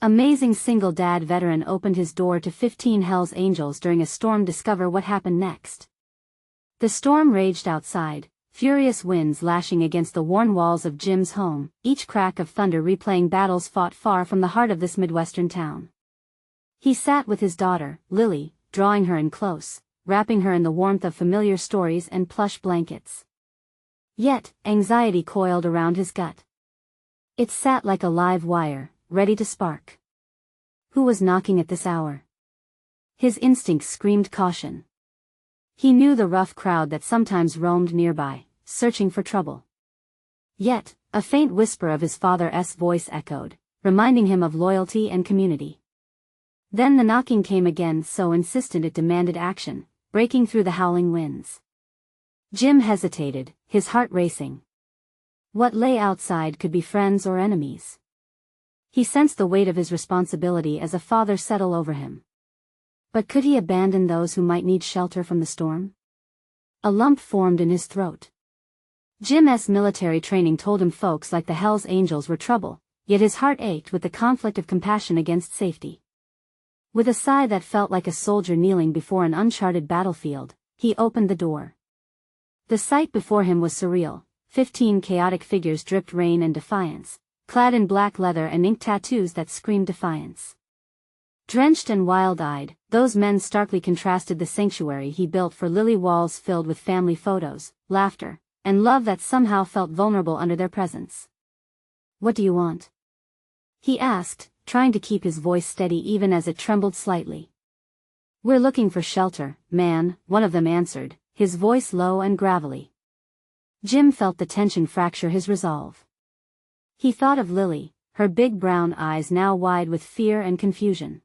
Amazing single dad veteran opened his door to 15 Hell's Angels during a storm. Discover what happened next. The storm raged outside, furious winds lashing against the worn walls of Jim's home, each crack of thunder replaying battles fought far from the heart of this Midwestern town. He sat with his daughter, Lily, drawing her in close, wrapping her in the warmth of familiar stories and plush blankets. Yet, anxiety coiled around his gut. It sat like a live wire, ready to spark. Who was knocking at this hour? His instincts screamed caution. He knew the rough crowd that sometimes roamed nearby, searching for trouble. Yet, a faint whisper of his father's voice echoed, reminding him of loyalty and community. Then the knocking came again, so insistent it demanded action, breaking through the howling winds. Jim hesitated, his heart racing. What lay outside could be friends or enemies. He sensed the weight of his responsibility as a father settle over him. But could he abandon those who might need shelter from the storm? A lump formed in his throat. Jim's military training told him folks like the Hell's Angels were trouble, yet his heart ached with the conflict of compassion against safety. With a sigh that felt like a soldier kneeling before an uncharted battlefield, he opened the door. The sight before him was surreal. 15 chaotic figures dripped rain and defiance, clad in black leather and ink tattoos that screamed defiance. Drenched and wild-eyed, those men starkly contrasted the sanctuary he built for Lily, walls filled with family photos, laughter, and love that somehow felt vulnerable under their presence. "What do you want?" he asked, trying to keep his voice steady even as it trembled slightly. "We're looking for shelter, man," one of them answered, his voice low and gravelly. Jim felt the tension fracture his resolve. He thought of Lily, her big brown eyes now wide with fear and confusion.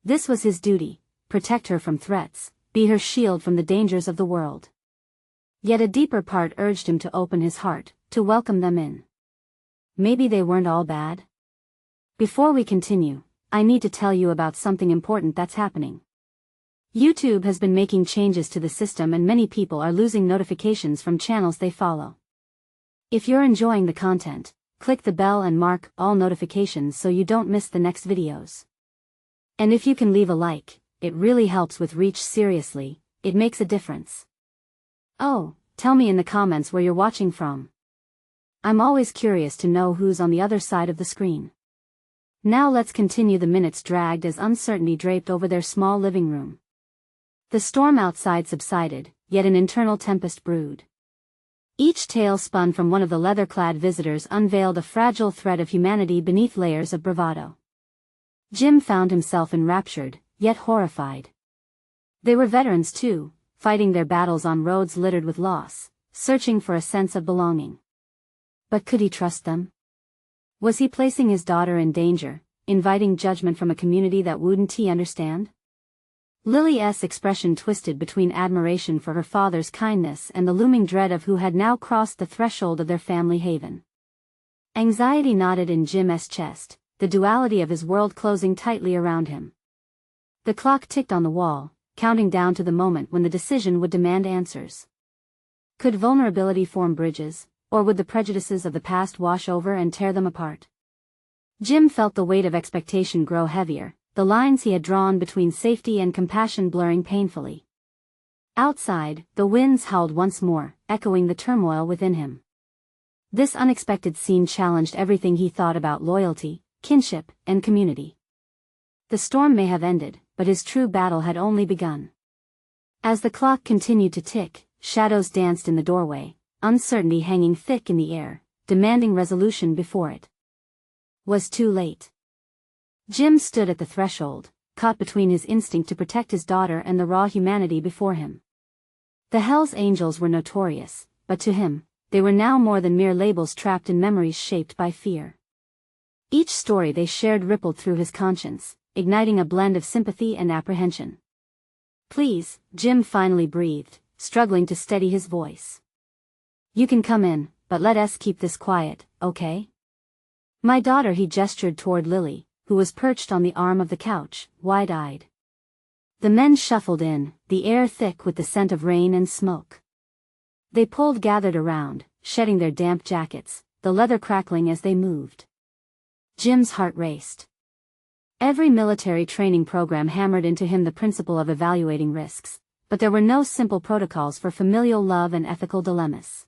This was his duty, protect her from threats, be her shield from the dangers of the world. Yet a deeper part urged him to open his heart, to welcome them in. Maybe they weren't all bad? Before we continue, I need to tell you about something important that's happening. YouTube has been making changes to the system and many people are losing notifications from channels they follow. If you're enjoying the content, click the bell and mark all notifications so you don't miss the next videos. And if you can leave a like, it really helps with reach. Seriously, it makes a difference. Oh, tell me in the comments where you're watching from. I'm always curious to know who's on the other side of the screen. Now let's continue. The minutes dragged as uncertainty draped over their small living room. The storm outside subsided, yet an internal tempest brewed. Each tale spun from one of the leather-clad visitors unveiled a fragile thread of humanity beneath layers of bravado. Jim found himself enraptured, yet horrified. They were veterans too, fighting their battles on roads littered with loss, searching for a sense of belonging. But could he trust them? Was he placing his daughter in danger, inviting judgment from a community that wouldn't he understand? Lily's expression twisted between admiration for her father's kindness and the looming dread of who had now crossed the threshold of their family haven. Anxiety knotted in Jim's chest, the duality of his world closing tightly around him. The clock ticked on the wall, counting down to the moment when the decision would demand answers. Could vulnerability form bridges, or would the prejudices of the past wash over and tear them apart? Jim felt the weight of expectation grow heavier, the lines he had drawn between safety and compassion blurring painfully. Outside, the winds howled once more, echoing the turmoil within him. This unexpected scene challenged everything he thought about loyalty, kinship, and community. The storm may have ended, but his true battle had only begun. As the clock continued to tick, shadows danced in the doorway, uncertainty hanging thick in the air, demanding resolution before it was too late. Jim stood at the threshold, caught between his instinct to protect his daughter and the raw humanity before him. The Hell's Angels were notorious, but to him, they were now more than mere labels trapped in memories shaped by fear. Each story they shared rippled through his conscience, igniting a blend of sympathy and apprehension. "Please," Jim finally breathed, struggling to steady his voice. "You can come in, but let us keep this quiet, okay? My daughter." He gestured toward Lily, who was perched on the arm of the couch, wide-eyed. The men shuffled in, the air thick with the scent of rain and smoke. They gathered around, shedding their damp jackets, the leather crackling as they moved. Jim's heart raced. Every military training program hammered into him the principle of evaluating risks, but there were no simple protocols for familial love and ethical dilemmas.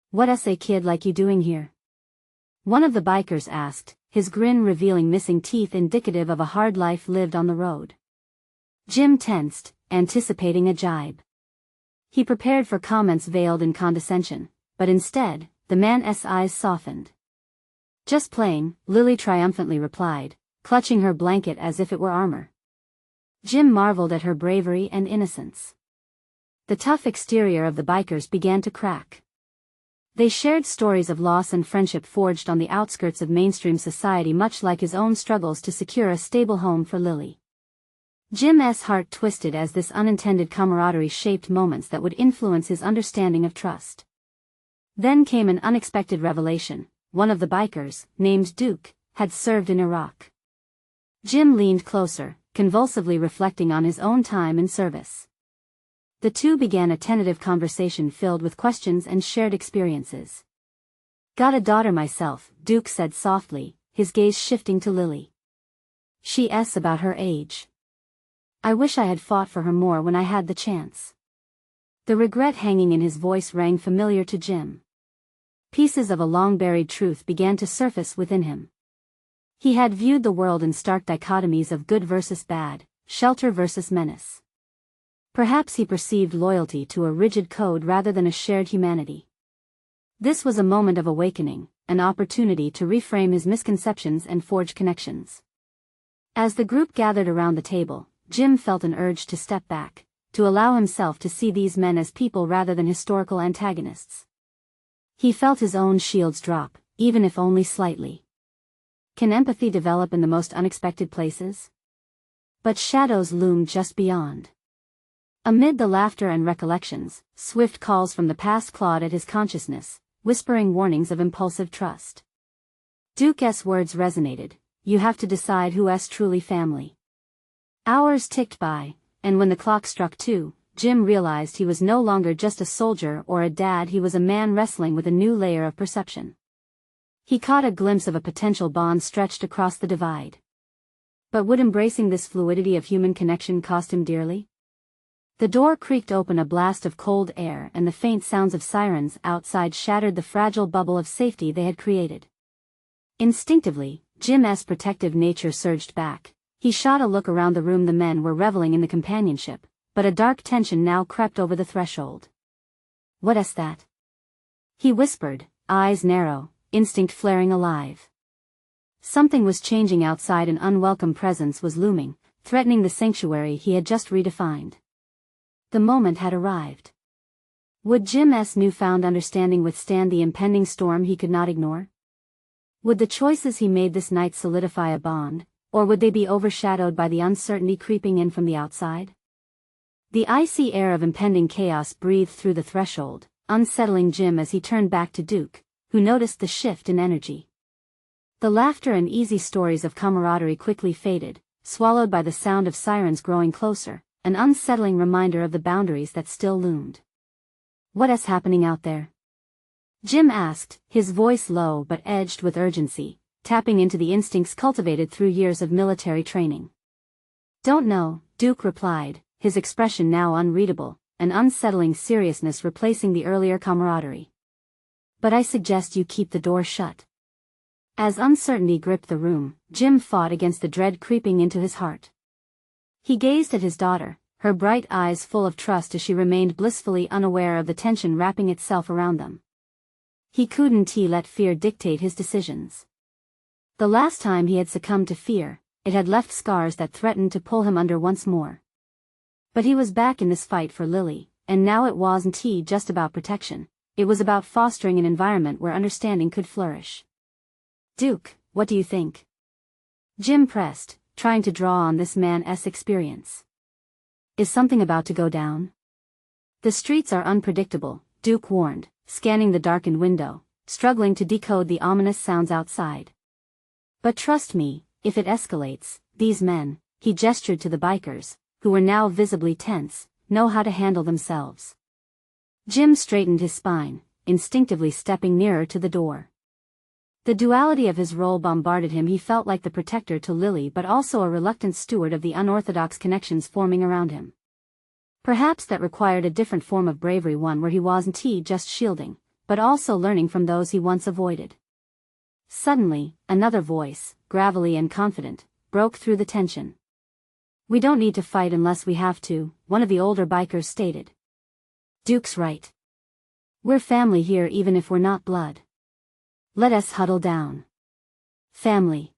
"What's a kid like you doing here?" one of the bikers asked, his grin revealing missing teeth indicative of a hard life lived on the road. Jim tensed, anticipating a jibe. He prepared for comments veiled in condescension, but instead, the man's eyes softened. "Just playing," Lily triumphantly replied, clutching her blanket as if it were armor. Jim marveled at her bravery and innocence. The tough exterior of the bikers began to crack. They shared stories of loss and friendship forged on the outskirts of mainstream society, much like his own struggles to secure a stable home for Lily. Jim's heart twisted as this unintended camaraderie shaped moments that would influence his understanding of trust. Then came an unexpected revelation: one of the bikers, named Duke, had served in Iraq. Jim leaned closer, convulsively reflecting on his own time in service. The two began a tentative conversation filled with questions and shared experiences. "Got a daughter myself," Duke said softly, his gaze shifting to Lily. "She's about her age. I wish I had fought for her more when I had the chance." The regret hanging in his voice rang familiar to Jim. Pieces of a long-buried truth began to surface within him. He had viewed the world in stark dichotomies of good versus bad, shelter versus menace. Perhaps he perceived loyalty to a rigid code rather than a shared humanity. This was a moment of awakening, an opportunity to reframe his misconceptions and forge connections. As the group gathered around the table, Jim felt an urge to step back, to allow himself to see these men as people rather than historical antagonists. He felt his own shields drop, even if only slightly. Can empathy develop in the most unexpected places? But shadows loomed just beyond. Amid the laughter and recollections, swift calls from the past clawed at his consciousness, whispering warnings of impulsive trust. Duke's words resonated: "You have to decide who's truly family." Hours ticked by, and when the clock struck 2, Jim realized he was no longer just a soldier or a dad, he was a man wrestling with a new layer of perception. He caught a glimpse of a potential bond stretched across the divide. But would embracing this fluidity of human connection cost him dearly? The door creaked open, a blast of cold air and the faint sounds of sirens outside shattered the fragile bubble of safety they had created. Instinctively, Jim's protective nature surged back. He shot a look around the room. The men were reveling in the companionship, but a dark tension now crept over the threshold. "What's that?" he whispered, eyes narrow, instinct flaring alive. Something was changing outside. An unwelcome presence was looming, threatening the sanctuary he had just redefined. The moment had arrived. Would Jim's newfound understanding withstand the impending storm he could not ignore? Would the choices he made this night solidify a bond, or would they be overshadowed by the uncertainty creeping in from the outside? The icy air of impending chaos breathed through the threshold, unsettling Jim as he turned back to Duke, who noticed the shift in energy. The laughter and easy stories of camaraderie quickly faded, swallowed by the sound of sirens growing closer, an unsettling reminder of the boundaries that still loomed. "What's happening out there?" Jim asked, his voice low but edged with urgency, tapping into the instincts cultivated through years of military training. "Don't know," Duke replied, his expression now unreadable, an unsettling seriousness replacing the earlier camaraderie. "But I suggest you keep the door shut." As uncertainty gripped the room, Jim fought against the dread creeping into his heart. He gazed at his daughter, her bright eyes full of trust as she remained blissfully unaware of the tension wrapping itself around them. He couldn't let fear dictate his decisions. The last time he had succumbed to fear, it had left scars that threatened to pull him under once more. But he was back in this fight for Lily, and now it wasn't just about protection, it was about fostering an environment where understanding could flourish. "Duke, what do you think?" Jim pressed, trying to draw on this man's experience. "Is something about to go down?" "The streets are unpredictable," Duke warned, scanning the darkened window, struggling to decode the ominous sounds outside. "But trust me, if it escalates, these men," he gestured to the bikers, who were now visibly tense, "know how to handle themselves." Jim straightened his spine, instinctively stepping nearer to the door. The duality of his role bombarded him. He felt like the protector to Lily but also a reluctant steward of the unorthodox connections forming around him. Perhaps that required a different form of bravery, one where he wasn't just shielding, but also learning from those he once avoided. Suddenly, another voice, gravelly and confident, broke through the tension. "We don't need to fight unless we have to," one of the older bikers stated. "Duke's right. We're family here even if we're not blood. Let us huddle down." Family.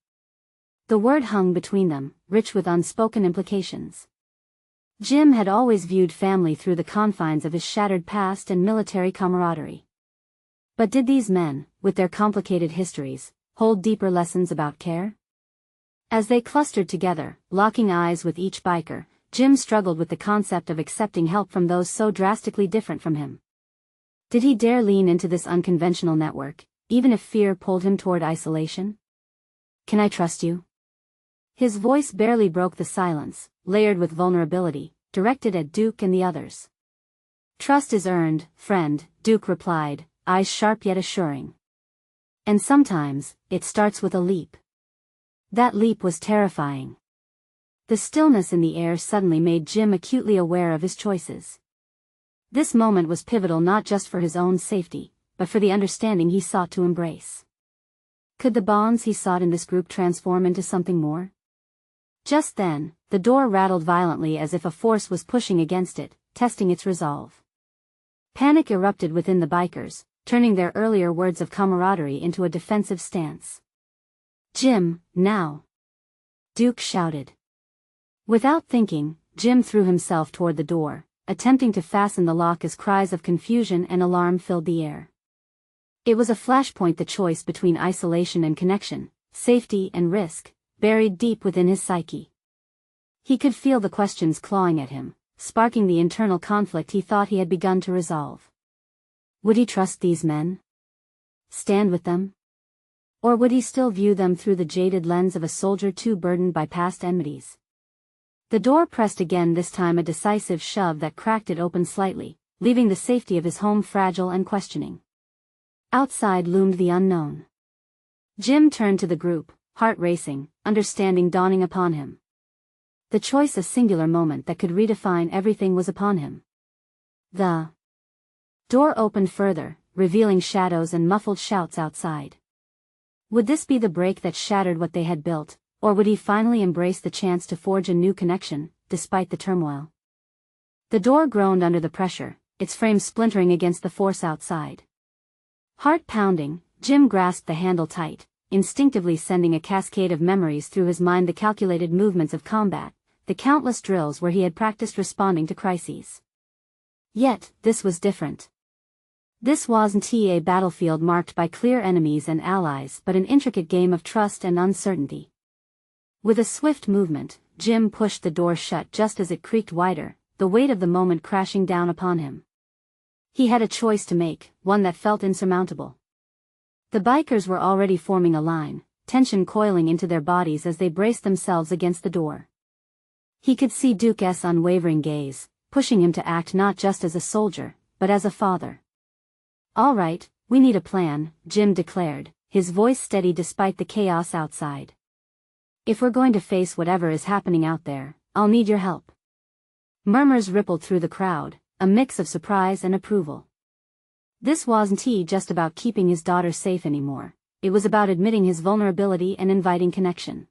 The word hung between them, rich with unspoken implications. Jim had always viewed family through the confines of his shattered past and military camaraderie. But did these men, with their complicated histories, hold deeper lessons about care? As they clustered together, locking eyes with each biker, Jim struggled with the concept of accepting help from those so drastically different from him. Did he dare lean into this unconventional network, even if fear pulled him toward isolation? "Can I trust you?" His voice barely broke the silence, layered with vulnerability, directed at Duke and the others. "Trust is earned, friend," Duke replied, eyes sharp yet assuring. "And sometimes, it starts with a leap." That leap was terrifying. The stillness in the air suddenly made Jim acutely aware of his choices. This moment was pivotal not just for his own safety, but for the understanding he sought to embrace. Could the bonds he sought in this group transform into something more? Just then, the door rattled violently as if a force was pushing against it, testing its resolve. Panic erupted within the bikers, turning their earlier words of camaraderie into a defensive stance. "Jim, now!" Duke shouted. Without thinking, Jim threw himself toward the door, attempting to fasten the lock as cries of confusion and alarm filled the air. It was a flashpoint, the choice between isolation and connection, safety and risk, buried deep within his psyche. He could feel the questions clawing at him, sparking the internal conflict he thought he had begun to resolve. Would he trust these men? Stand with them? Or would he still view them through the jaded lens of a soldier too burdened by past enmities? The door pressed again, this time a decisive shove that cracked it open slightly, leaving the safety of his home fragile and questioning. Outside loomed the unknown. Jim turned to the group, heart racing, understanding dawning upon him. The choice, a singular moment that could redefine everything, was upon him. The door opened further, revealing shadows and muffled shouts outside. Would this be the break that shattered what they had built, or would he finally embrace the chance to forge a new connection, despite the turmoil? The door groaned under the pressure, its frame splintering against the force outside. Heart pounding, Jim grasped the handle tight, instinctively sending a cascade of memories through his mind, the calculated movements of combat, the countless drills where he had practiced responding to crises. Yet, this was different. This wasn't a battlefield marked by clear enemies and allies, but an intricate game of trust and uncertainty. With a swift movement, Jim pushed the door shut just as it creaked wider, the weight of the moment crashing down upon him. He had a choice to make, one that felt insurmountable. The bikers were already forming a line, tension coiling into their bodies as they braced themselves against the door. He could see Duke's unwavering gaze, pushing him to act not just as a soldier, but as a father. "All right, we need a plan," Jim declared, his voice steady despite the chaos outside. "If we're going to face whatever is happening out there, I'll need your help." Murmurs rippled through the crowd, a mix of surprise and approval. This wasn't just about keeping his daughter safe anymore, it was about admitting his vulnerability and inviting connection.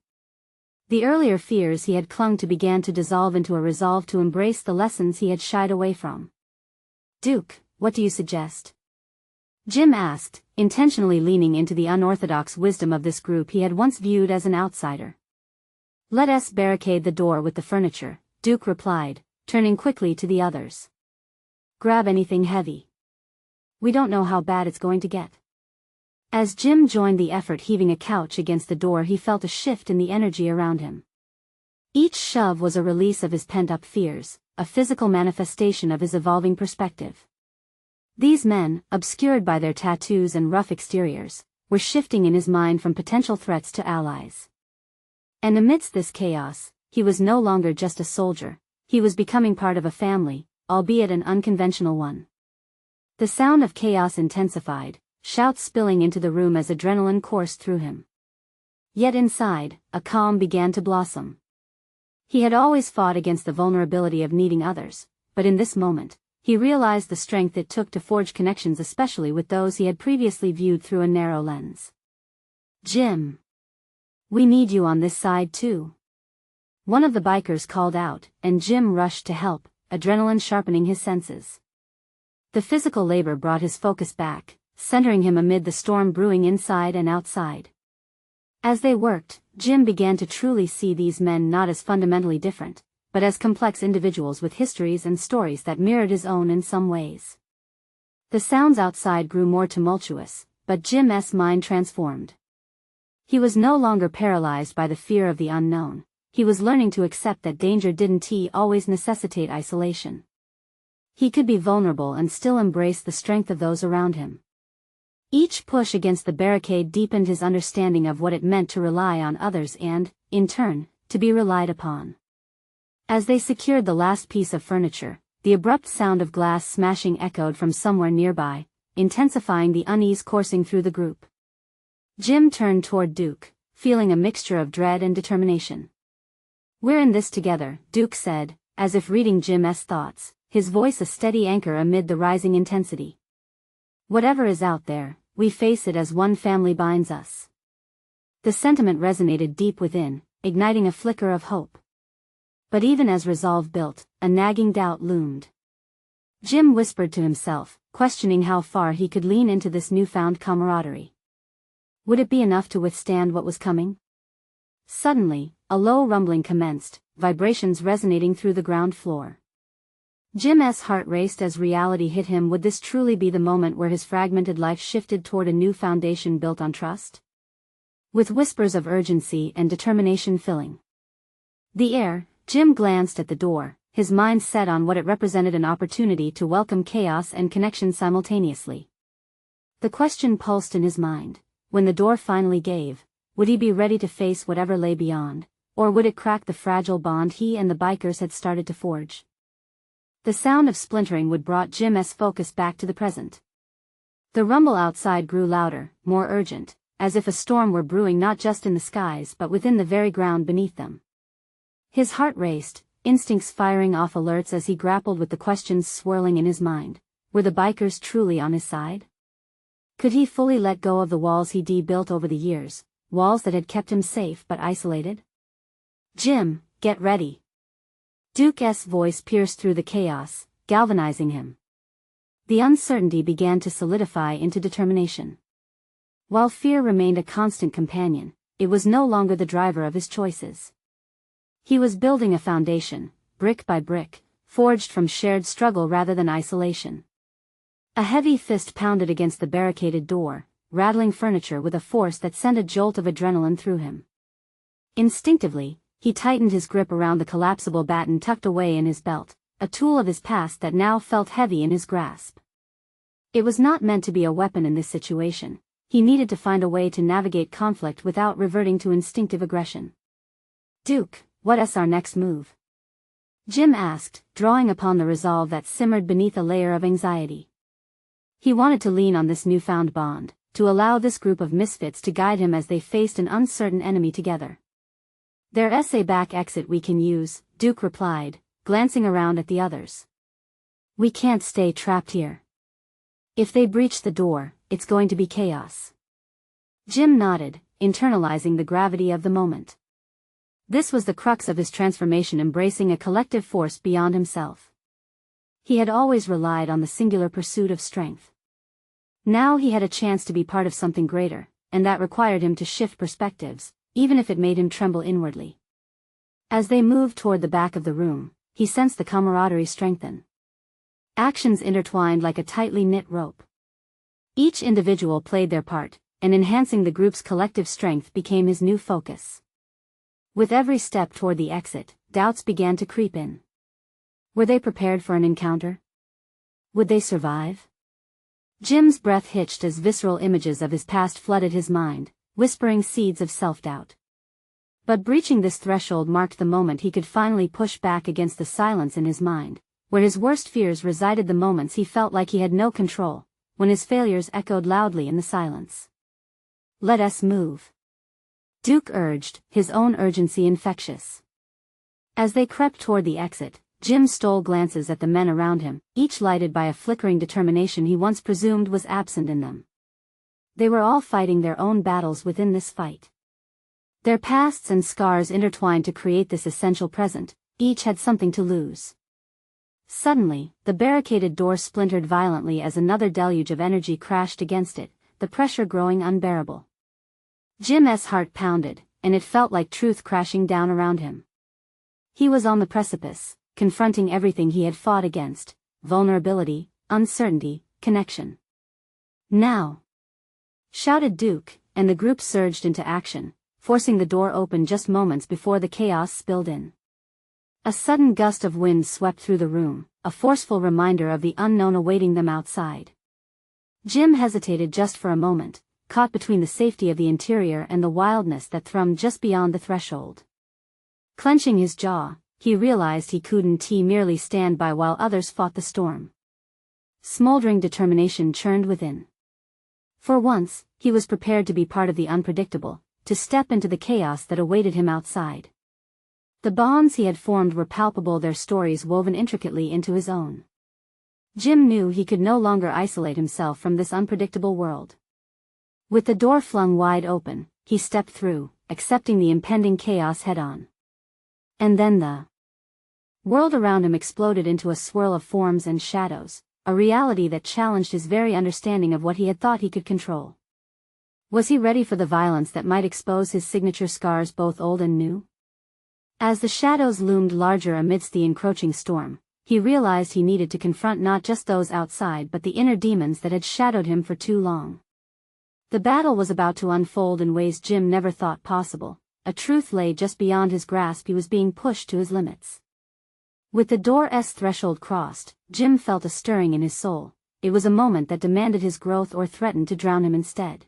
The earlier fears he had clung to began to dissolve into a resolve to embrace the lessons he had shied away from. "Duke, what do you suggest?" Jim asked, intentionally leaning into the unorthodox wisdom of this group he had once viewed as an outsider. "Let us barricade the door with the furniture," Duke replied, turning quickly to the others. "Grab anything heavy. We don't know how bad it's going to get." As Jim joined the effort, heaving a couch against the door, he felt a shift in the energy around him. Each shove was a release of his pent-up fears, a physical manifestation of his evolving perspective. These men, obscured by their tattoos and rough exteriors, were shifting in his mind from potential threats to allies. And amidst this chaos, he was no longer just a soldier, he was becoming part of a family, albeit an unconventional one. The sound of chaos intensified, shouts spilling into the room as adrenaline coursed through him. Yet inside, a calm began to blossom. He had always fought against the vulnerability of needing others, but in this moment, he realized the strength it took to forge connections, especially with those he had previously viewed through a narrow lens. "Jim. We need you on this side too." One of the bikers called out, and Jim rushed to help, adrenaline sharpening his senses. The physical labor brought his focus back, centering him amid the storm brewing inside and outside. As they worked, Jim began to truly see these men not as fundamentally different, but as complex individuals with histories and stories that mirrored his own in some ways. The sounds outside grew more tumultuous, but Jim's mind transformed. He was no longer paralyzed by the fear of the unknown. He was learning to accept that danger didn't always necessitate isolation. He could be vulnerable and still embrace the strength of those around him. Each push against the barricade deepened his understanding of what it meant to rely on others and, in turn, to be relied upon. As they secured the last piece of furniture, the abrupt sound of glass smashing echoed from somewhere nearby, intensifying the unease coursing through the group. Jim turned toward Duke, feeling a mixture of dread and determination. "We're in this together," Duke said, as if reading Jim's thoughts, his voice a steady anchor amid the rising intensity. "Whatever is out there, we face it as one family binds us." The sentiment resonated deep within, igniting a flicker of hope. But even as resolve built, a nagging doubt loomed. Jim whispered to himself, questioning how far he could lean into this newfound camaraderie. Would it be enough to withstand what was coming? Suddenly, a low rumbling commenced, vibrations resonating through the ground floor. Jim's heart raced as reality hit him. Would this truly be the moment where his fragmented life shifted toward a new foundation built on trust? With whispers of urgency and determination filling the air, Jim glanced at the door, his mind set on what it represented: an opportunity to welcome chaos and connection simultaneously. The question pulsed in his mind: when the door finally gave, would he be ready to face whatever lay beyond, or would it crack the fragile bond he and the bikers had started to forge? The sound of splintering wood brought Jim's focus back to the present. The rumble outside grew louder, more urgent, as if a storm were brewing not just in the skies but within the very ground beneath them. His heart raced, instincts firing off alerts as he grappled with the questions swirling in his mind. Were the bikers truly on his side? Could he fully let go of the walls he'd built over the years, walls that had kept him safe but isolated? "Jim, get ready." Duke's voice pierced through the chaos, galvanizing him. The uncertainty began to solidify into determination. While fear remained a constant companion, it was no longer the driver of his choices. He was building a foundation, brick by brick, forged from shared struggle rather than isolation. A heavy fist pounded against the barricaded door, rattling furniture with a force that sent a jolt of adrenaline through him. Instinctively, he tightened his grip around the collapsible baton tucked away in his belt, a tool of his past that now felt heavy in his grasp. It was not meant to be a weapon in this situation. He needed to find a way to navigate conflict without reverting to instinctive aggression. "Duke, what's our next move?" Jim asked, drawing upon the resolve that simmered beneath a layer of anxiety. He wanted to lean on this newfound bond, to allow this group of misfits to guide him as they faced an uncertain enemy together. "There's a back exit we can use," Duke replied, glancing around at the others. "We can't stay trapped here. If they breach the door, it's going to be chaos." Jim nodded, internalizing the gravity of the moment. This was the crux of his transformation, embracing a collective force beyond himself. He had always relied on the singular pursuit of strength. Now he had a chance to be part of something greater, and that required him to shift perspectives, even if it made him tremble inwardly. As they moved toward the back of the room, he sensed the camaraderie strengthen. Actions intertwined like a tightly knit rope. Each individual played their part, and enhancing the group's collective strength became his new focus. With every step toward the exit, doubts began to creep in. Were they prepared for an encounter? Would they survive? Jim's breath hitched as visceral images of his past flooded his mind, whispering seeds of self-doubt. But breaching this threshold marked the moment he could finally push back against the silence in his mind, where his worst fears resided, the moments he felt like he had no control, when his failures echoed loudly in the silence. "Let us move," Duke urged, his own urgency infectious. As they crept toward the exit, Jim stole glances at the men around him, each lighted by a flickering determination he once presumed was absent in them. They were all fighting their own battles within this fight. Their pasts and scars intertwined to create this essential present, each had something to lose. Suddenly, the barricaded door splintered violently as another deluge of energy crashed against it, the pressure growing unbearable. Jim's heart pounded, and it felt like truth crashing down around him. He was on the precipice, confronting everything he had fought against: vulnerability, uncertainty, connection. "Now!" shouted Duke, and the group surged into action, forcing the door open just moments before the chaos spilled in. A sudden gust of wind swept through the room, a forceful reminder of the unknown awaiting them outside. Jim hesitated just for a moment, caught between the safety of the interior and the wildness that thrummed just beyond the threshold. Clenching his jaw, he realized he couldn't merely stand by while others fought the storm. Smoldering determination churned within. For once, he was prepared to be part of the unpredictable, to step into the chaos that awaited him outside. The bonds he had formed were palpable, their stories woven intricately into his own. Jim knew he could no longer isolate himself from this unpredictable world. With the door flung wide open, he stepped through, accepting the impending chaos head-on. And then the world around him exploded into a swirl of forms and shadows, a reality that challenged his very understanding of what he had thought he could control. Was he ready for the violence that might expose his signature scars, both old and new? As the shadows loomed larger amidst the encroaching storm, he realized he needed to confront not just those outside but the inner demons that had shadowed him for too long. The battle was about to unfold in ways Jim never thought possible. A truth lay just beyond his grasp. He was being pushed to his limits. With the door's threshold crossed, Jim felt a stirring in his soul. It was a moment that demanded his growth or threatened to drown him instead.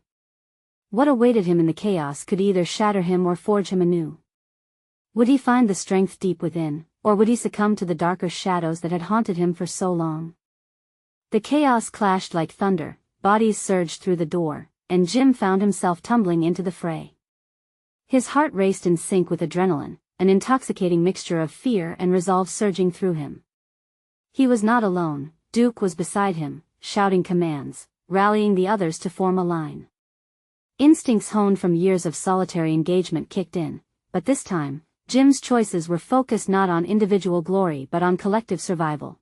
What awaited him in the chaos could either shatter him or forge him anew. Would he find the strength deep within, or would he succumb to the darker shadows that had haunted him for so long? The chaos clashed like thunder, bodies surged through the door, and Jim found himself tumbling into the fray. His heart raced in sync with adrenaline, an intoxicating mixture of fear and resolve surging through him. He was not alone. Duke was beside him, shouting commands, rallying the others to form a line. Instincts honed from years of solitary engagement kicked in, but this time, Jim's choices were focused not on individual glory but on collective survival.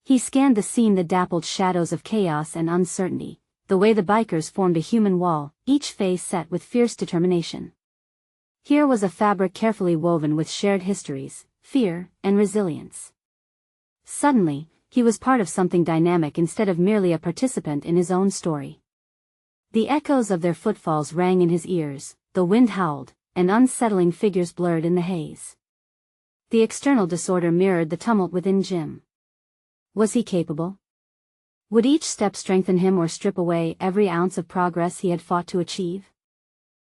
He scanned the scene, the dappled shadows of chaos and uncertainty, the way the bikers formed a human wall, each face set with fierce determination. Here was a fabric carefully woven with shared histories, fear, and resilience. Suddenly, he was part of something dynamic instead of merely a participant in his own story. The echoes of their footfalls rang in his ears, the wind howled, and unsettling figures blurred in the haze. The external disorder mirrored the tumult within Jim. Was he capable? Would each step strengthen him or strip away every ounce of progress he had fought to achieve?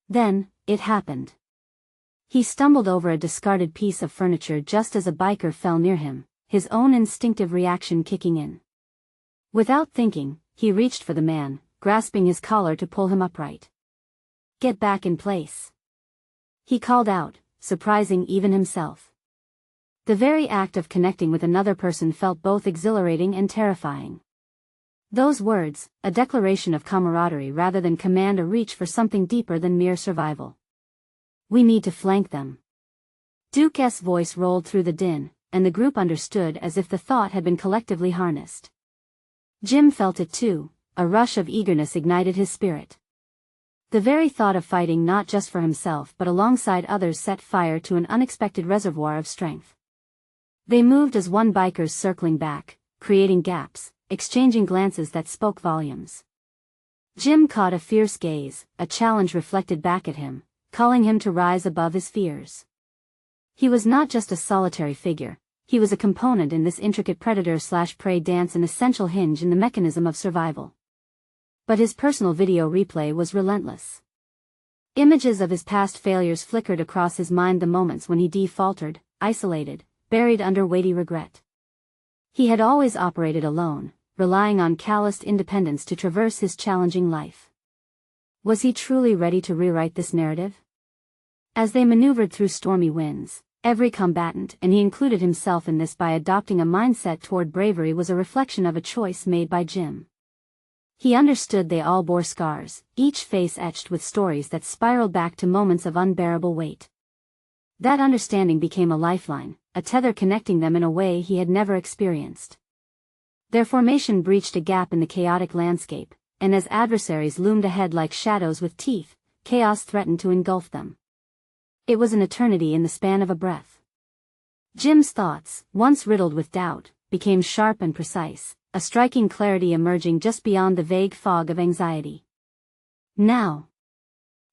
Then, it happened. He stumbled over a discarded piece of furniture just as a biker fell near him, his own instinctive reaction kicking in. Without thinking, he reached for the man, grasping his collar to pull him upright. "Get back in place," he called out, surprising even himself. The very act of connecting with another person felt both exhilarating and terrifying. Those words, a declaration of camaraderie rather than command, a reach for something deeper than mere survival. "We need to flank them." Duke's voice rolled through the din, and the group understood as if the thought had been collectively harnessed. Jim felt it too, a rush of eagerness ignited his spirit. The very thought of fighting not just for himself but alongside others set fire to an unexpected reservoir of strength. They moved as one, bikers circling back, creating gaps, exchanging glances that spoke volumes. Jim caught a fierce gaze, a challenge reflected back at him, calling him to rise above his fears. He was not just a solitary figure, he was a component in this intricate predator-slash-prey dance, an essential hinge in the mechanism of survival. But his personal video replay was relentless. Images of his past failures flickered across his mind, the moments when he faltered, isolated, buried under weighty regret. He had always operated alone, relying on calloused independence to traverse his challenging life. Was he truly ready to rewrite this narrative? As they maneuvered through stormy winds, every combatant, and he included himself in this by adopting a mindset toward bravery, was a reflection of a choice made by Jim. He understood they all bore scars, each face etched with stories that spiraled back to moments of unbearable weight. That understanding became a lifeline, a tether connecting them in a way he had never experienced. Their formation breached a gap in the chaotic landscape, and as adversaries loomed ahead like shadows with teeth, chaos threatened to engulf them. It was an eternity in the span of a breath. Jim's thoughts, once riddled with doubt, became sharp and precise, a striking clarity emerging just beyond the vague fog of anxiety. "Now!"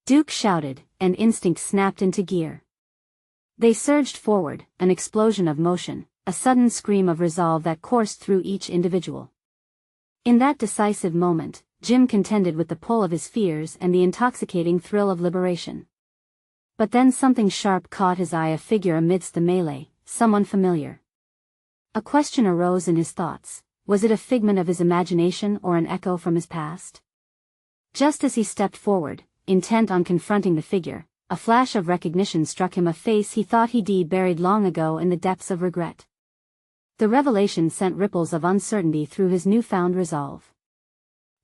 Duke shouted, and instinct snapped into gear. They surged forward, an explosion of motion, a sudden scream of resolve that coursed through each individual. In that decisive moment, Jim contended with the pull of his fears and the intoxicating thrill of liberation. But then something sharp caught his eye, a figure amidst the melee, someone familiar. A question arose in his thoughts: was it a figment of his imagination or an echo from his past? Just as he stepped forward, intent on confronting the figure, a flash of recognition struck him, a face he thought he'd buried long ago in the depths of regret. The revelation sent ripples of uncertainty through his newfound resolve.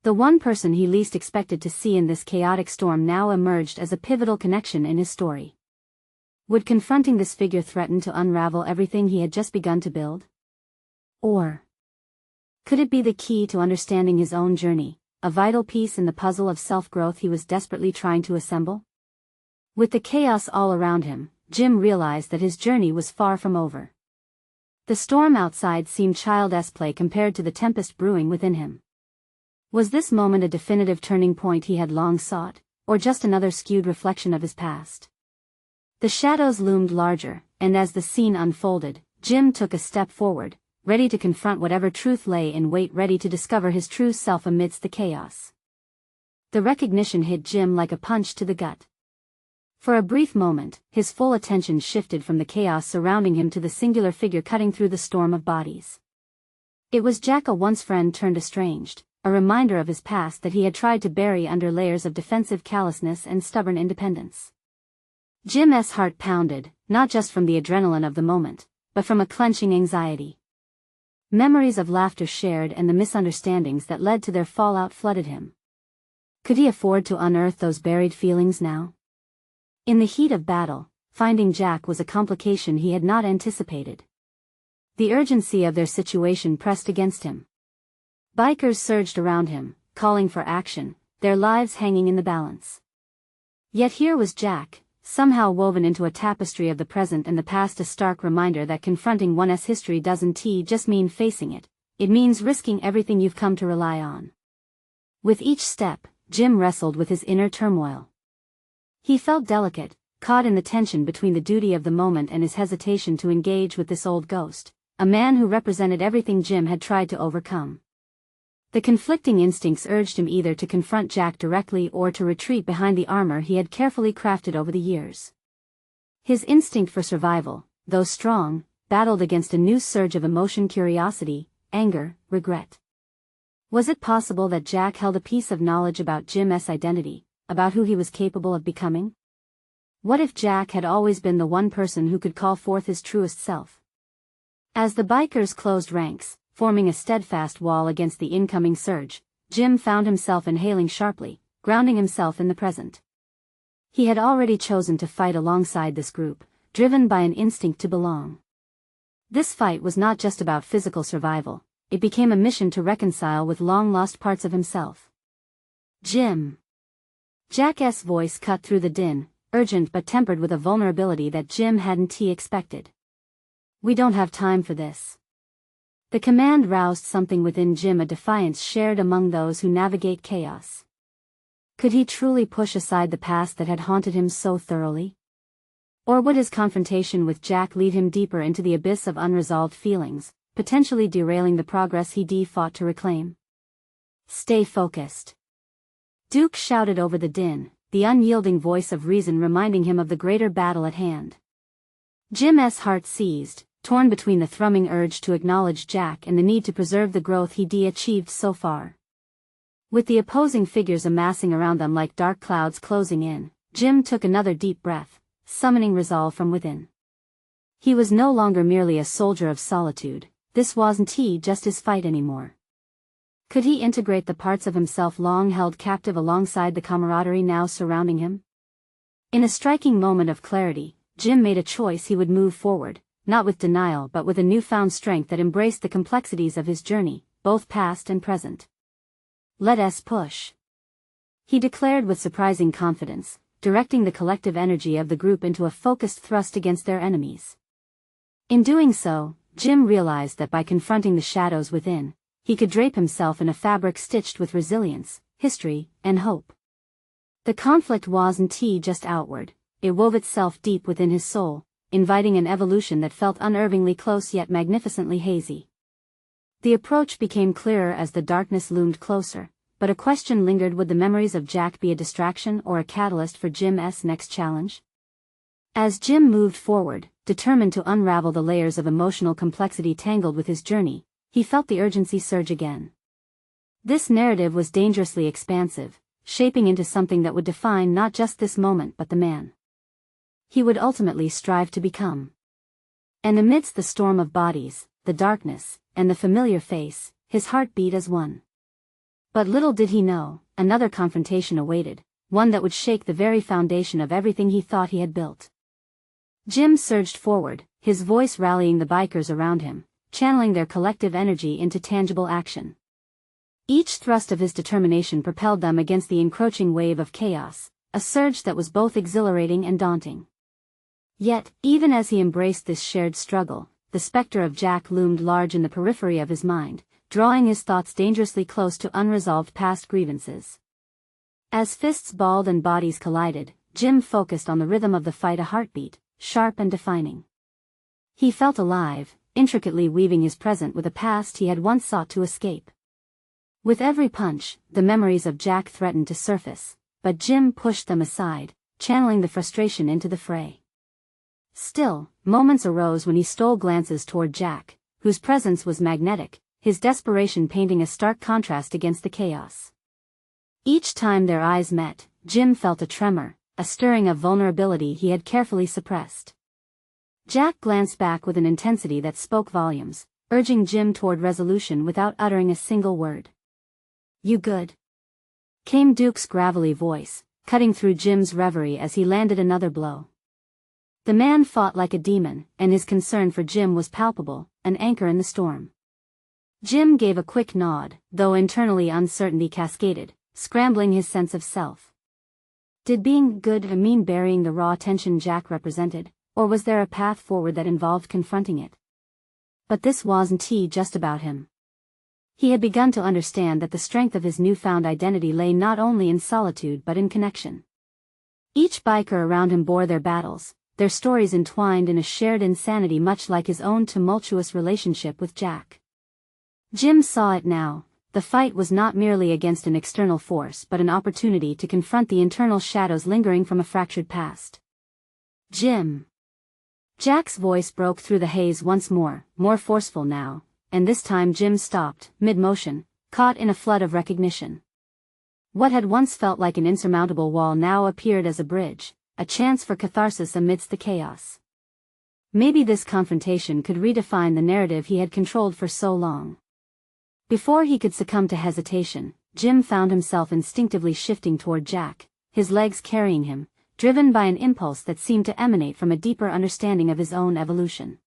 The one person he least expected to see in this chaotic storm now emerged as a pivotal connection in his story. Would confronting this figure threaten to unravel everything he had just begun to build? Or could it be the key to understanding his own journey, a vital piece in the puzzle of self-growth he was desperately trying to assemble? With the chaos all around him, Jim realized that his journey was far from over. The storm outside seemed child's play compared to the tempest brewing within him. Was this moment a definitive turning point he had long sought, or just another skewed reflection of his past? The shadows loomed larger, and as the scene unfolded, Jim took a step forward, ready to confront whatever truth lay in wait, ready to discover his true self amidst the chaos. The recognition hit Jim like a punch to the gut. For a brief moment, his full attention shifted from the chaos surrounding him to the singular figure cutting through the storm of bodies. It was Jack, a once friend turned estranged, a reminder of his past that he had tried to bury under layers of defensive callousness and stubborn independence. Jim's heart pounded, not just from the adrenaline of the moment, but from a clenching anxiety. Memories of laughter shared and the misunderstandings that led to their fallout flooded him. Could he afford to unearth those buried feelings now? In the heat of battle, finding Jack was a complication he had not anticipated. The urgency of their situation pressed against him. Bikers surged around him, calling for action, their lives hanging in the balance. Yet here was Jack, somehow woven into a tapestry of the present and the past, a stark reminder that confronting one's history doesn't just mean facing it, it means risking everything you've come to rely on. With each step, Jim wrestled with his inner turmoil. He felt delicate, caught in the tension between the duty of the moment and his hesitation to engage with this old ghost, a man who represented everything Jim had tried to overcome. The conflicting instincts urged him either to confront Jack directly or to retreat behind the armor he had carefully crafted over the years. His instinct for survival, though strong, battled against a new surge of emotion: curiosity, anger, regret. Was it possible that Jack held a piece of knowledge about Jim's identity, about who he was capable of becoming? What if Jack had always been the one person who could call forth his truest self? As the bikers closed ranks, forming a steadfast wall against the incoming surge, Jim found himself inhaling sharply, grounding himself in the present. He had already chosen to fight alongside this group, driven by an instinct to belong. This fight was not just about physical survival, it became a mission to reconcile with long-lost parts of himself. Jim. Jack's voice cut through the din, urgent but tempered with a vulnerability that Jim hadn't expected. "We don't have time for this." The command roused something within Jim, a defiance shared among those who navigate chaos. Could he truly push aside the past that had haunted him so thoroughly? Or would his confrontation with Jack lead him deeper into the abyss of unresolved feelings, potentially derailing the progress he'd fought to reclaim? "Stay focused," Duke shouted over the din, the unyielding voice of reason reminding him of the greater battle at hand. Jim's heart seized, torn between the thrumming urge to acknowledge Jack and the need to preserve the growth he'd achieved so far. With the opposing figures amassing around them like dark clouds closing in, Jim took another deep breath, summoning resolve from within. He was no longer merely a soldier of solitude, this wasn't just his fight anymore. Could he integrate the parts of himself long held captive alongside the camaraderie now surrounding him? In a striking moment of clarity, Jim made a choice. He would move forward, not with denial but with a newfound strength that embraced the complexities of his journey, both past and present. "Let us push," he declared with surprising confidence, directing the collective energy of the group into a focused thrust against their enemies. In doing so, Jim realized that by confronting the shadows within, he could drape himself in a fabric stitched with resilience, history, and hope. The conflict wasn't just outward, it wove itself deep within his soul, inviting an evolution that felt unervingly close yet magnificently hazy. The approach became clearer as the darkness loomed closer, but a question lingered: would the memories of Jack be a distraction or a catalyst for Jim's next challenge? As Jim moved forward, determined to unravel the layers of emotional complexity tangled with his journey, he felt the urgency surge again. This narrative was dangerously expansive, shaping into something that would define not just this moment but the man he would ultimately strive to become. And amidst the storm of bodies, the darkness, and the familiar face, his heart beat as one. But little did he know, another confrontation awaited, one that would shake the very foundation of everything he thought he had built. Jim surged forward, his voice rallying the bikers around him, channeling their collective energy into tangible action. Each thrust of his determination propelled them against the encroaching wave of chaos, a surge that was both exhilarating and daunting. Yet, even as he embraced this shared struggle, the specter of Jack loomed large in the periphery of his mind, drawing his thoughts dangerously close to unresolved past grievances. As fists balled and bodies collided, Jim focused on the rhythm of the fight, a heartbeat, sharp and defining. He felt alive, intricately weaving his present with a past he had once sought to escape. With every punch, the memories of Jack threatened to surface, but Jim pushed them aside, channeling the frustration into the fray. Still, moments arose when he stole glances toward Jack, whose presence was magnetic, his desperation painting a stark contrast against the chaos. Each time their eyes met, Jim felt a tremor, a stirring of vulnerability he had carefully suppressed. Jack glanced back with an intensity that spoke volumes, urging Jim toward resolution without uttering a single word. "You good?" came Duke's gravelly voice, cutting through Jim's reverie as he landed another blow. The man fought like a demon, and his concern for Jim was palpable, an anchor in the storm. Jim gave a quick nod, though internally uncertainty cascaded, scrambling his sense of self. Did being good mean burying the raw tension Jack represented, or was there a path forward that involved confronting it? But this wasn't just about him. He had begun to understand that the strength of his newfound identity lay not only in solitude but in connection. Each biker around him bore their battles, their stories entwined in a shared insanity much like his own tumultuous relationship with Jack. Jim saw it now. The fight was not merely against an external force but an opportunity to confront the internal shadows lingering from a fractured past. "Jim!" Jack's voice broke through the haze once more forceful now, and this time Jim stopped, mid-motion, caught in a flood of recognition. What had once felt like an insurmountable wall now appeared as a bridge, a chance for catharsis amidst the chaos. Maybe this confrontation could redefine the narrative he had controlled for so long. Before he could succumb to hesitation, Jim found himself instinctively shifting toward Jack, his legs carrying him, driven by an impulse that seemed to emanate from a deeper understanding of his own evolution.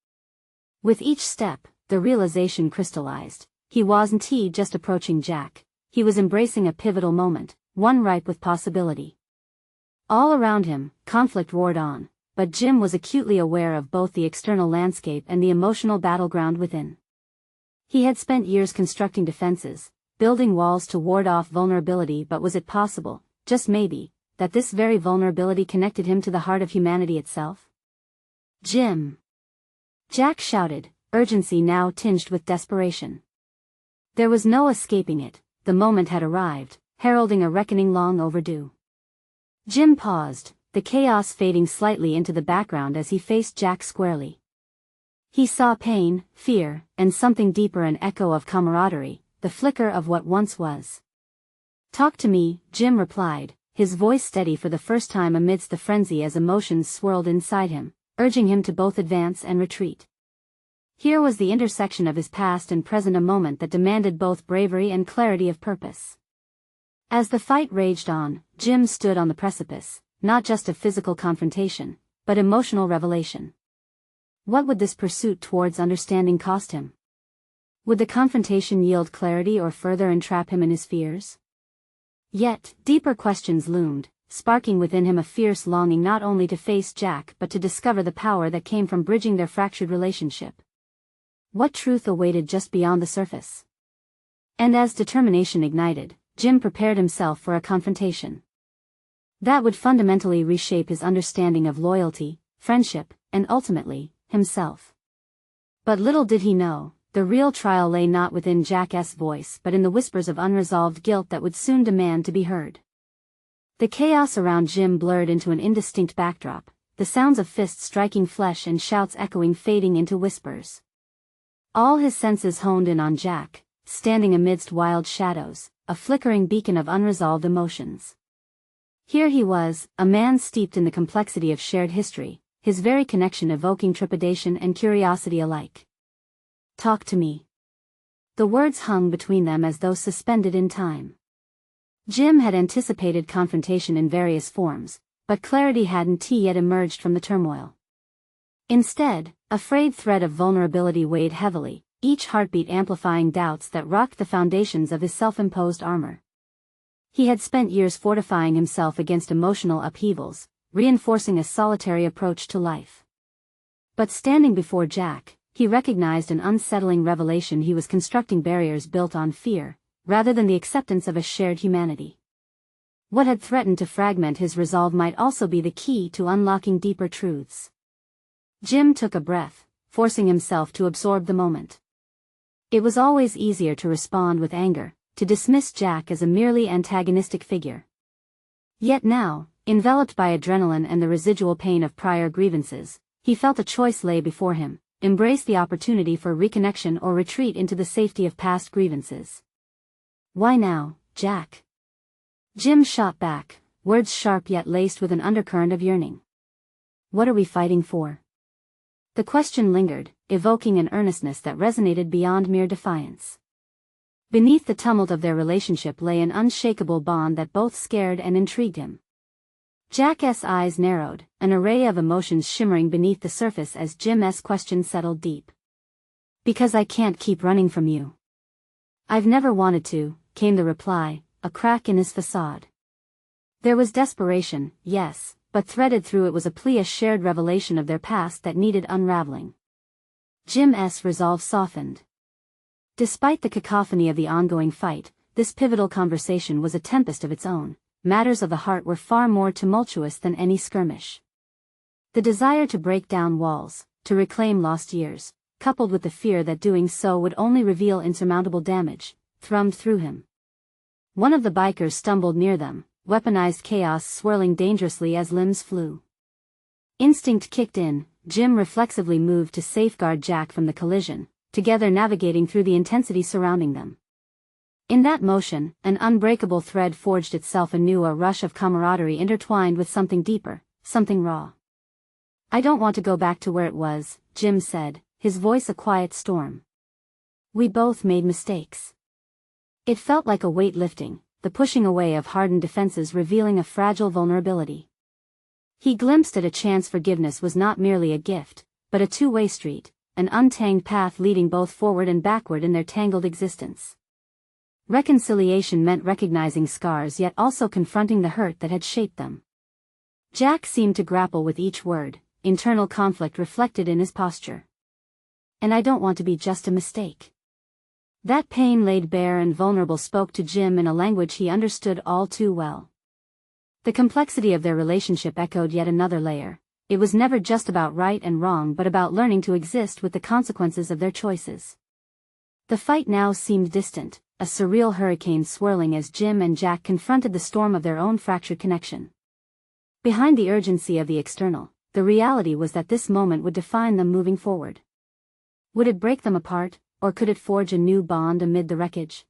With each step, the realization crystallized: he wasn't just approaching Jack, he was embracing a pivotal moment, one ripe with possibility. All around him, conflict roared on, but Jim was acutely aware of both the external landscape and the emotional battleground within. He had spent years constructing defenses, building walls to ward off vulnerability, but was it possible, just maybe, that this very vulnerability connected him to the heart of humanity itself? "Jim!" Jack shouted, urgency now tinged with desperation. There was no escaping it, the moment had arrived, heralding a reckoning long overdue. Jim paused, the chaos fading slightly into the background as he faced Jack squarely. He saw pain, fear, and something deeper, an echo of camaraderie, the flicker of what once was. "Talk to me," Jim replied, his voice steady for the first time amidst the frenzy as emotions swirled inside him, urging him to both advance and retreat. Here was the intersection of his past and present, a moment that demanded both bravery and clarity of purpose. As the fight raged on, Jim stood on the precipice, not just of physical confrontation, but emotional revelation. What would this pursuit towards understanding cost him? Would the confrontation yield clarity or further entrap him in his fears? Yet, deeper questions loomed, sparking within him a fierce longing not only to face Jack but to discover the power that came from bridging their fractured relationship. What truth awaited just beyond the surface? And as determination ignited, Jim prepared himself for a confrontation that would fundamentally reshape his understanding of loyalty, friendship, and ultimately, himself. But little did he know, the real trial lay not within Jack's voice but in the whispers of unresolved guilt that would soon demand to be heard. The chaos around Jim blurred into an indistinct backdrop, the sounds of fists striking flesh and shouts echoing, fading into whispers. All his senses honed in on Jack, standing amidst wild shadows, a flickering beacon of unresolved emotions. Here he was, a man steeped in the complexity of shared history, his very connection evoking trepidation and curiosity alike. "Talk to me." The words hung between them as though suspended in time. Jim had anticipated confrontation in various forms, but clarity hadn't yet emerged from the turmoil. Instead, a frayed thread of vulnerability weighed heavily, each heartbeat amplifying doubts that rocked the foundations of his self-imposed armor. He had spent years fortifying himself against emotional upheavals, reinforcing a solitary approach to life. But standing before Jack, he recognized an unsettling revelation: he was constructing barriers built on fear, rather than the acceptance of a shared humanity. What had threatened to fragment his resolve might also be the key to unlocking deeper truths. Jim took a breath, forcing himself to absorb the moment. It was always easier to respond with anger, to dismiss Jack as a merely antagonistic figure. Yet now, enveloped by adrenaline and the residual pain of prior grievances, he felt a choice lay before him: embrace the opportunity for reconnection or retreat into the safety of past grievances. "Why now, Jack?" Jim shot back, words sharp yet laced with an undercurrent of yearning. "What are we fighting for?" The question lingered, evoking an earnestness that resonated beyond mere defiance. Beneath the tumult of their relationship lay an unshakable bond that both scared and intrigued him. Jack's eyes narrowed, an array of emotions shimmering beneath the surface as Jim's question settled deep. "Because I can't keep running from you." "I've never wanted to," came the reply, a crack in his facade. There was desperation, yes, but threaded through it was a plea, a shared revelation of their past that needed unraveling. Jim's resolve softened. Despite the cacophony of the ongoing fight, this pivotal conversation was a tempest of its own. Matters of the heart were far more tumultuous than any skirmish. The desire to break down walls, to reclaim lost years, coupled with the fear that doing so would only reveal insurmountable damage, thrummed through him. One of the bikers stumbled near them, weaponized chaos swirling dangerously as limbs flew. Instinct kicked in, Jim reflexively moved to safeguard Jack from the collision, together navigating through the intensity surrounding them. In that motion, an unbreakable thread forged itself anew, a rush of camaraderie intertwined with something deeper, something raw. "I don't want to go back to where it was," Jim said, his voice a quiet storm. "We both made mistakes." It felt like a weight lifting, the pushing away of hardened defenses revealing a fragile vulnerability. He glimpsed at a chance forgiveness was not merely a gift, but a two-way street, an untanged path leading both forward and backward in their tangled existence. Reconciliation meant recognizing scars yet also confronting the hurt that had shaped them. Jack seemed to grapple with each word, internal conflict reflected in his posture. "And I don't want to be just a mistake." That pain laid bare and vulnerable spoke to Jim in a language he understood all too well. The complexity of their relationship echoed yet another layer. It was never just about right and wrong but about learning to exist with the consequences of their choices. The fight now seemed distant, a surreal hurricane swirling as Jim and Jack confronted the storm of their own fractured connection. Behind the urgency of the external, the reality was that this moment would define them moving forward. Would it break them apart, or could it forge a new bond amid the wreckage?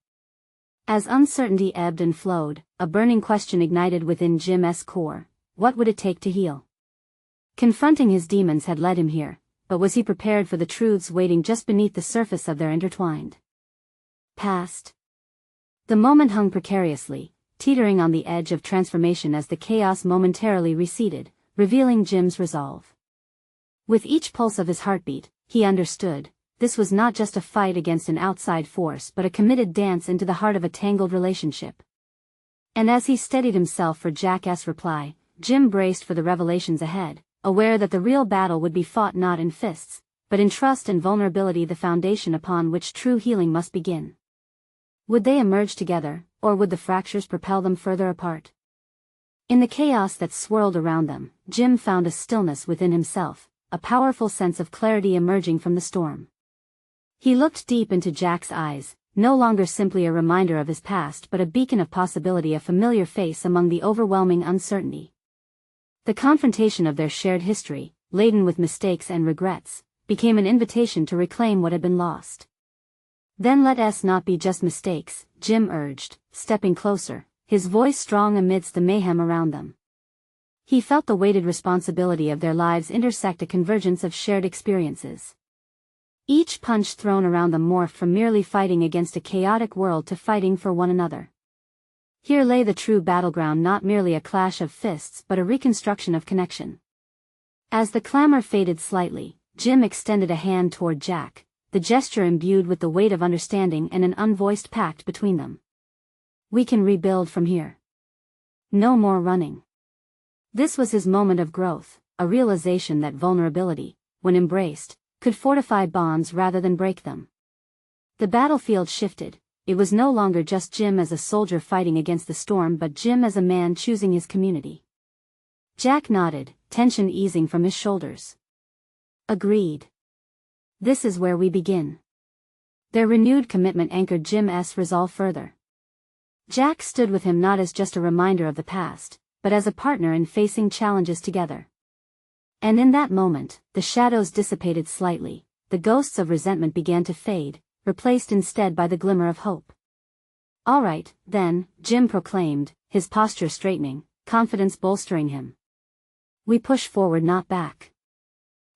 As uncertainty ebbed and flowed, a burning question ignited within Jim's core: what would it take to heal? Confronting his demons had led him here, but was he prepared for the truths waiting just beneath the surface of their intertwined past? The moment hung precariously, teetering on the edge of transformation as the chaos momentarily receded, revealing Jim's resolve. With each pulse of his heartbeat, he understood, this was not just a fight against an outside force but a committed dance into the heart of a tangled relationship. And as he steadied himself for Jack's reply, Jim braced for the revelations ahead, aware that the real battle would be fought not in fists, but in trust and vulnerability, the foundation upon which true healing must begin. Would they emerge together, or would the fractures propel them further apart? In the chaos that swirled around them, Jim found a stillness within himself, a powerful sense of clarity emerging from the storm. He looked deep into Jack's eyes, no longer simply a reminder of his past but a beacon of possibility, a familiar face among the overwhelming uncertainty. The confrontation of their shared history, laden with mistakes and regrets, became an invitation to reclaim what had been lost. Then let us not be just mistakes, Jim urged, stepping closer, his voice strong amidst the mayhem around them. He felt the weighted responsibility of their lives intersect, a convergence of shared experiences. Each punch thrown around them morphed from merely fighting against a chaotic world to fighting for one another. Here lay the true battleground, not merely a clash of fists but a reconstruction of connection. As the clamor faded slightly, Jim extended a hand toward Jack, the gesture imbued with the weight of understanding and an unvoiced pact between them. We can rebuild from here. No more running. This was his moment of growth, a realization that vulnerability, when embraced, could fortify bonds rather than break them. The battlefield shifted. It was no longer just Jim as a soldier fighting against the storm but Jim as a man choosing his community. Jack nodded, tension easing from his shoulders. Agreed. This is where we begin. Their renewed commitment anchored Jim's resolve further. Jack stood with him not as just a reminder of the past, but as a partner in facing challenges together. And in that moment, the shadows dissipated slightly, the ghosts of resentment began to fade, replaced instead by the glimmer of hope. All right, then, Jim proclaimed, his posture straightening, confidence bolstering him. We push forward, not back.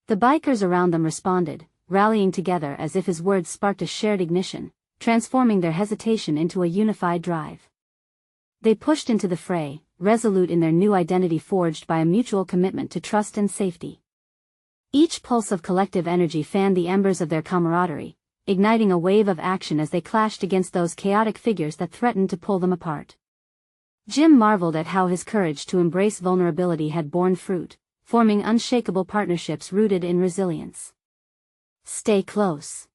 The bikers around them responded, rallying together as if his words sparked a shared ignition, transforming their hesitation into a unified drive. They pushed into the fray, resolute in their new identity forged by a mutual commitment to trust and safety. Each pulse of collective energy fanned the embers of their camaraderie, igniting a wave of action as they clashed against those chaotic figures that threatened to pull them apart. Jim marveled at how his courage to embrace vulnerability had borne fruit, forming unshakable partnerships rooted in resilience. Stay close,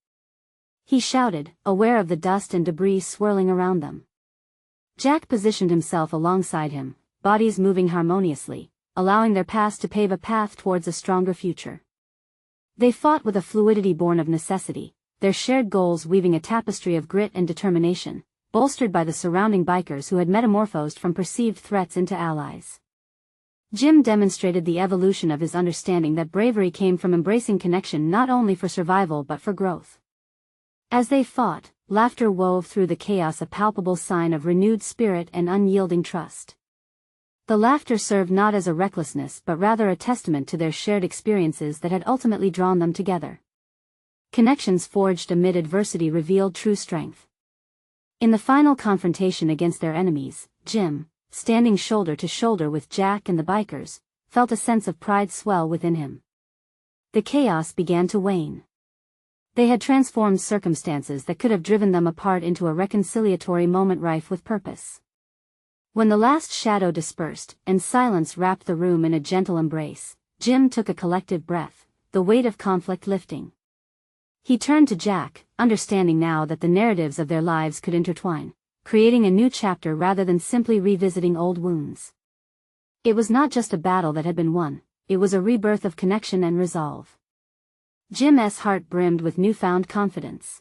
he shouted, aware of the dust and debris swirling around them. Jack positioned himself alongside him, bodies moving harmoniously, allowing their past to pave a path towards a stronger future. They fought with a fluidity born of necessity, their shared goals weaving a tapestry of grit and determination, bolstered by the surrounding bikers who had metamorphosed from perceived threats into allies. Jim demonstrated the evolution of his understanding that bravery came from embracing connection not only for survival but for growth. As they fought, laughter wove through the chaos, a palpable sign of renewed spirit and unyielding trust. The laughter served not as a recklessness but rather a testament to their shared experiences that had ultimately drawn them together. Connections forged amid adversity revealed true strength. In the final confrontation against their enemies, Jim, standing shoulder to shoulder with Jack and the bikers, felt a sense of pride swell within him. The chaos began to wane. They had transformed circumstances that could have driven them apart into a reconciliatory moment rife with purpose. When the last shadow dispersed and silence wrapped the room in a gentle embrace, Jim took a collective breath, the weight of conflict lifting. He turned to Jack, understanding now that the narratives of their lives could intertwine, creating a new chapter rather than simply revisiting old wounds. It was not just a battle that had been won, it was a rebirth of connection and resolve. Jim's heart brimmed with newfound confidence.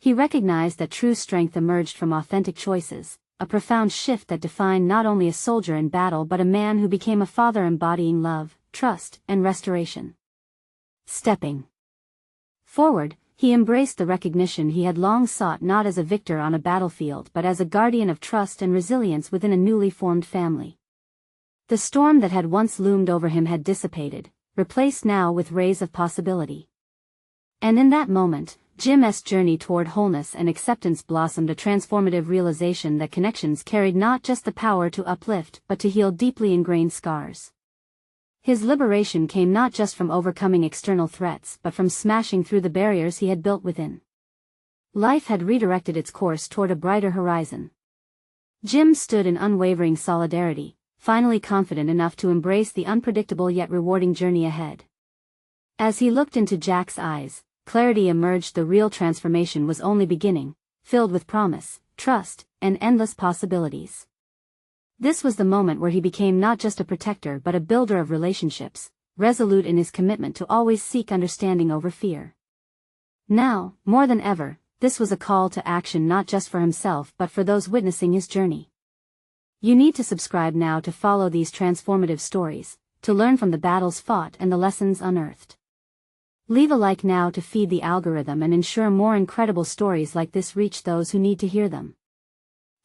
He recognized that true strength emerged from authentic choices, a profound shift that defined not only a soldier in battle but a man who became a father embodying love, trust, and restoration. Stepping Forward, he embraced the recognition he had long sought, not as a victor on a battlefield but as a guardian of trust and resilience within a newly formed family. The storm that had once loomed over him had dissipated, replaced now with rays of possibility. And in that moment, Jim's journey toward wholeness and acceptance blossomed, a transformative realization that connections carried not just the power to uplift but to heal deeply ingrained scars. His liberation came not just from overcoming external threats but from smashing through the barriers he had built within. Life had redirected its course toward a brighter horizon. Jim stood in unwavering solidarity, finally confident enough to embrace the unpredictable yet rewarding journey ahead. As he looked into Jack's eyes, clarity emerged. The real transformation was only beginning, filled with promise, trust, and endless possibilities. This was the moment where he became not just a protector but a builder of relationships, resolute in his commitment to always seek understanding over fear. Now, more than ever, this was a call to action, not just for himself but for those witnessing his journey. You need to subscribe now to follow these transformative stories, to learn from the battles fought and the lessons unearthed. Leave a like now to feed the algorithm and ensure more incredible stories like this reach those who need to hear them.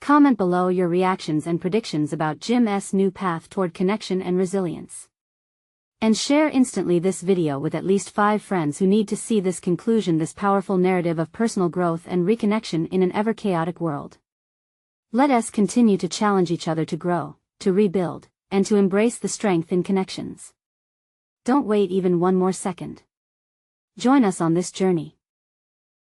Comment below your reactions and predictions about Jim's new path toward connection and resilience. And share instantly this video with at least 5 friends who need to see this conclusion, this powerful narrative of personal growth and reconnection in an ever-chaotic world. Let us continue to challenge each other to grow, to rebuild, and to embrace the strength in connections. Don't wait even one more second. Join us on this journey.